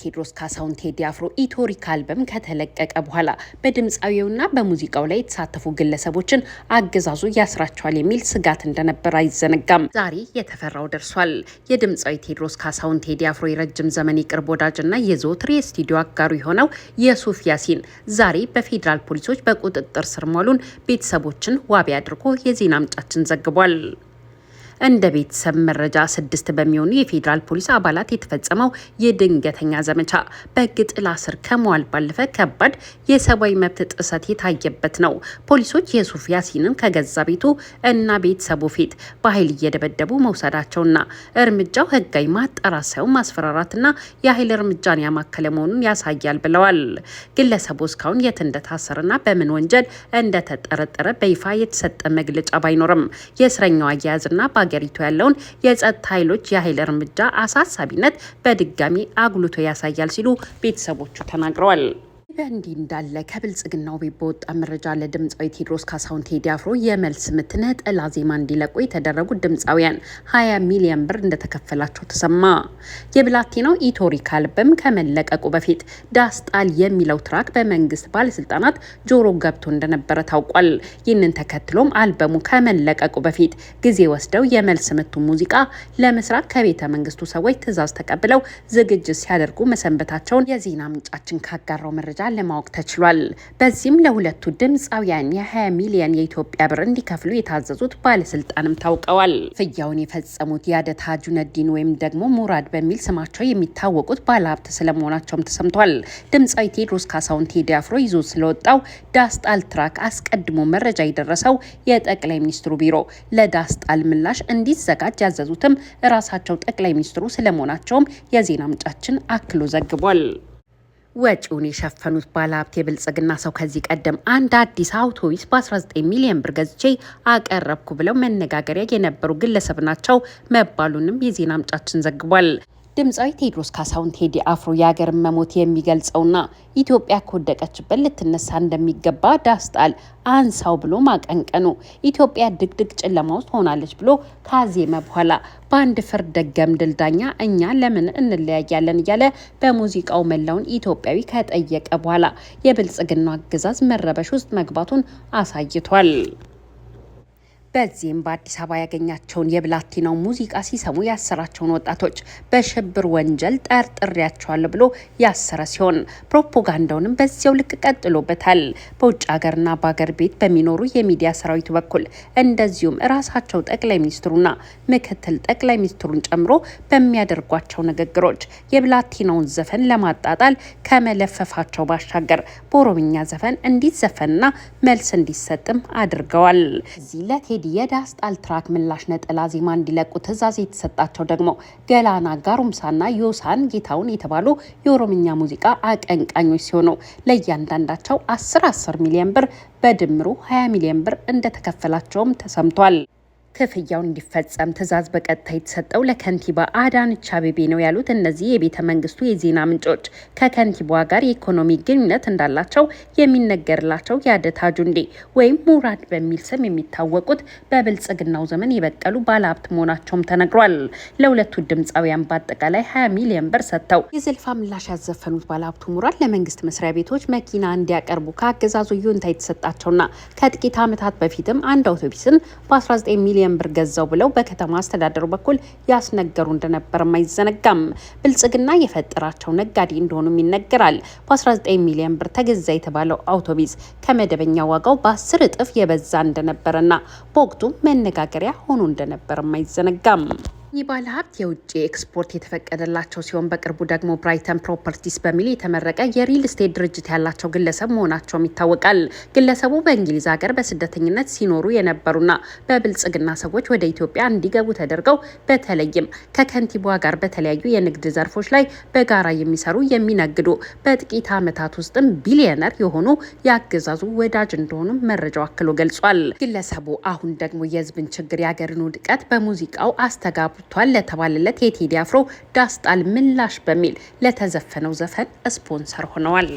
ቴዎድሮስ ካሳሁን ቴዲ አፍሮ ኢትዮሪክ አልበም ከተለቀቀ በኋላ በድምፃዊውና በሙዚቃው ላይ የተሳተፉ ግለሰቦችን አገዛዙ ያስራቸዋል የሚል ስጋት እንደነበር አይዘነጋም። ዛሬ የተፈራው ደርሷል። የድምፃዊ ቴዎድሮስ ካሳሁን ቴዲ አፍሮ የረጅም ዘመን የቅርብ ወዳጅና የዘወትር የስቱዲዮ አጋሩ የሆነው የሱፍ ያሲን ዛሬ በፌዴራል ፖሊሶች በቁጥጥር ስር መዋሉን ቤተሰቦችን ዋቢ አድርጎ የዜና ምንጫችን ዘግቧል። እንደ ቤተሰብ መረጃ 6 በሚሆኑ የፌዴራል ፖሊስ አባላት የተፈጸመው የድንገተኛ ዘመቻ በሕግ ጥላ ስር ከመዋል ባለፈ ከባድ የሰብአዊ መብት ጥሰት የታየበት ነው። ፖሊሶች የሱፍ ያሲንን ከገዛ ቤቱ እና ቤተሰቡ ፊት በኃይል እየደበደቡ መውሰዳቸውና እርምጃው ሕጋዊ ማጣራት ሳይሆን ማስፈራራትና የኃይል እርምጃን ያማከለ መሆኑን ያሳያል ብለዋል። ግለሰቡ እስካሁን የት እንደታሰረና በምን ወንጀል እንደተጠረጠረ በይፋ የተሰጠ መግለጫ ባይኖርም የእስረኛው አያያዝና ሀገሪቱ ያለውን የጸጥታ ኃይሎች የኃይል እርምጃ አሳሳቢነት በድጋሚ አጉልቶ ያሳያል ሲሉ ቤተሰቦቹ ተናግረዋል። በእንዲህ እንዳለ ከብልጽግናው ቤት በወጣ መረጃ ለድምፃዊ ቴዎድሮስ ካሳሁን ቴዲ አፍሮ የመልስ ምት ነጠላ ዜማ እንዲለቁ የተደረጉት ድምፃውያን 20 ሚሊዮን ብር እንደተከፈላቸው ተሰማ። የብላቴናው ኢትዮሪክ አልበም ከመለቀቁ በፊት ዳስጣል የሚለው ትራክ በመንግስት ባለስልጣናት ጆሮ ገብቶ እንደነበረ ታውቋል። ይህንን ተከትሎም አልበሙ ከመለቀቁ በፊት ጊዜ ወስደው የመልስ ምቱ ሙዚቃ ለመስራት ከቤተ መንግስቱ ሰዎች ትዕዛዝ ተቀብለው ዝግጅት ሲያደርጉ መሰንበታቸውን የዜና ምንጫችን ካጋራው መረጃ ለማወቅ ተችሏል። በዚህም ለሁለቱ ድምፃውያን የ20 ሚሊዮን የኢትዮጵያ ብር እንዲከፍሉ የታዘዙት ባለስልጣንም ታውቀዋል። ፍያውን የፈጸሙት ያደታ ጁነዲን ወይም ደግሞ ሙራድ በሚል ስማቸው የሚታወቁት ባለሀብት ስለመሆናቸውም ተሰምቷል። ድምፃዊ ቴዎድሮስ ካሳሁን ቴዲ አፍሮ ይዞ ስለወጣው ዳስጣል ትራክ አስቀድሞ መረጃ የደረሰው የጠቅላይ ሚኒስትሩ ቢሮ ለዳስጣል ምላሽ እንዲዘጋጅ ያዘዙትም ራሳቸው ጠቅላይ ሚኒስትሩ ስለመሆናቸውም የዜና ምንጫችን አክሎ ዘግቧል። ወጪውን የሸፈኑት ባለሀብት የብልጽግና ሰው ከዚህ ቀደም አንድ አዲስ አውቶቡስ በ19 ሚሊዮን ብር ገዝቼ አቀረብኩ ብለው መነጋገሪያ የነበሩ ግለሰብ ናቸው መባሉንም የዜና ምንጫችን ዘግቧል። ድምፃዊ ቴዎድሮስ ካሳሁን ቴዲ አፍሮ የሀገር መሞት የሚገልጸውና ኢትዮጵያ ከወደቀችበት ልትነሳ እንደሚገባ ዳስጣል አንሳው ብሎ ማቀንቀኑ ኢትዮጵያ ድቅድቅ ጨለማ ውስጥ ሆናለች ብሎ ካዜመ በኋላ በአንድ ፍርድ ገምድል ዳኛ እኛ ለምን እንለያያለን እያለ በሙዚቃው መላውን ኢትዮጵያዊ ከጠየቀ በኋላ የብልጽግና አገዛዝ መረበሽ ውስጥ መግባቱን አሳይቷል። በዚህም በአዲስ አበባ ያገኛቸውን የብላቴናው ሙዚቃ ሲሰሙ ያሰራቸውን ወጣቶች በሽብር ወንጀል ጠርጥሬያቸዋለሁ ብሎ ያሰረ ሲሆን ፕሮፓጋንዳውንም በዚያው ልክ ቀጥሎበታል። በውጭ ሀገርና በሀገር ቤት በሚኖሩ የሚዲያ ሰራዊቱ በኩል እንደዚሁም ራሳቸው ጠቅላይ ሚኒስትሩና ምክትል ጠቅላይ ሚኒስትሩን ጨምሮ በሚያደርጓቸው ንግግሮች የብላቴናውን ዘፈን ለማጣጣል ከመለፈፋቸው ባሻገር በኦሮምኛ ዘፈን እንዲዘፈንና መልስ እንዲሰጥም አድርገዋል። የዳስጣል ትራክ ምላሽ ነጠላ ዜማ እንዲለቁ ትዕዛዝ የተሰጣቸው ደግሞ ገላና ጋሩምሳና ዮሳን ጌታውን የተባሉ የኦሮምኛ ሙዚቃ አቀንቃኞች ሲሆኑ ለእያንዳንዳቸው 10 ሚሊዮን ብር በድምሩ 20 ሚሊዮን ብር እንደተከፈላቸውም ተሰምቷል። ክፍያው እንዲፈጸም ትዕዛዝ በቀጥታ የተሰጠው ለከንቲባ አዳነች አቤቤ ነው ያሉት እነዚህ የቤተ መንግስቱ የዜና ምንጮች ከከንቲባዋ ጋር የኢኮኖሚ ግንኙነት እንዳላቸው የሚነገርላቸው ያደታ ጁንዴ ወይም ሙራድ በሚል ስም የሚታወቁት በብልጽግናው ዘመን የበቀሉ ባለሀብት መሆናቸውም ተነግሯል። ለሁለቱ ድምፃውያን በአጠቃላይ 20 ሚሊዮን ብር ሰጥተው የዘልፋ ምላሽ ያዘፈኑት ባለሀብቱ ሙራድ ለመንግስት መስሪያ ቤቶች መኪና እንዲያቀርቡ ከአገዛዙ ይሁንታ የተሰጣቸውና ከጥቂት ዓመታት በፊትም አንድ አውቶቡስን በ19 ሚሊዮን ብር ገዛው ብለው በከተማ አስተዳደሩ በኩል ያስነገሩ እንደነበር አይዘነጋም። ብልጽግና የፈጠራቸው ነጋዴ እንደሆኑም ይነገራል። በ19 ሚሊዮን ብር ተገዛ የተባለው አውቶቡስ ከመደበኛ ዋጋው በ10 እጥፍ የበዛ እንደነበረና በወቅቱ መነጋገሪያ ሆኖ እንደነበር አይዘነጋም። ይህ ባለሀብት የውጭ ኤክስፖርት የተፈቀደላቸው ሲሆን በቅርቡ ደግሞ ብራይተን ፕሮፐርቲስ በሚል የተመረቀ የሪል ስቴት ድርጅት ያላቸው ግለሰብ መሆናቸውም ይታወቃል። ግለሰቡ በእንግሊዝ ሀገር በስደተኝነት ሲኖሩ የነበሩና በብልጽግና ሰዎች ወደ ኢትዮጵያ እንዲገቡ ተደርገው በተለይም ከከንቲባዋ ጋር በተለያዩ የንግድ ዘርፎች ላይ በጋራ የሚሰሩ የሚነግዱ በጥቂት ዓመታት ውስጥም ቢሊዮነር የሆኑ የአገዛዙ ወዳጅ እንደሆኑ መረጃው አክሎ ገልጿል። ግለሰቡ አሁን ደግሞ የህዝብን ችግር የሀገርን ውድቀት በሙዚቃው አስተጋቡ ቷል ለተባለለት የቴዲ አፍሮ ዳስጣል ምላሽ በሚል ለተዘፈነው ዘፈን ስፖንሰር ሆነዋል።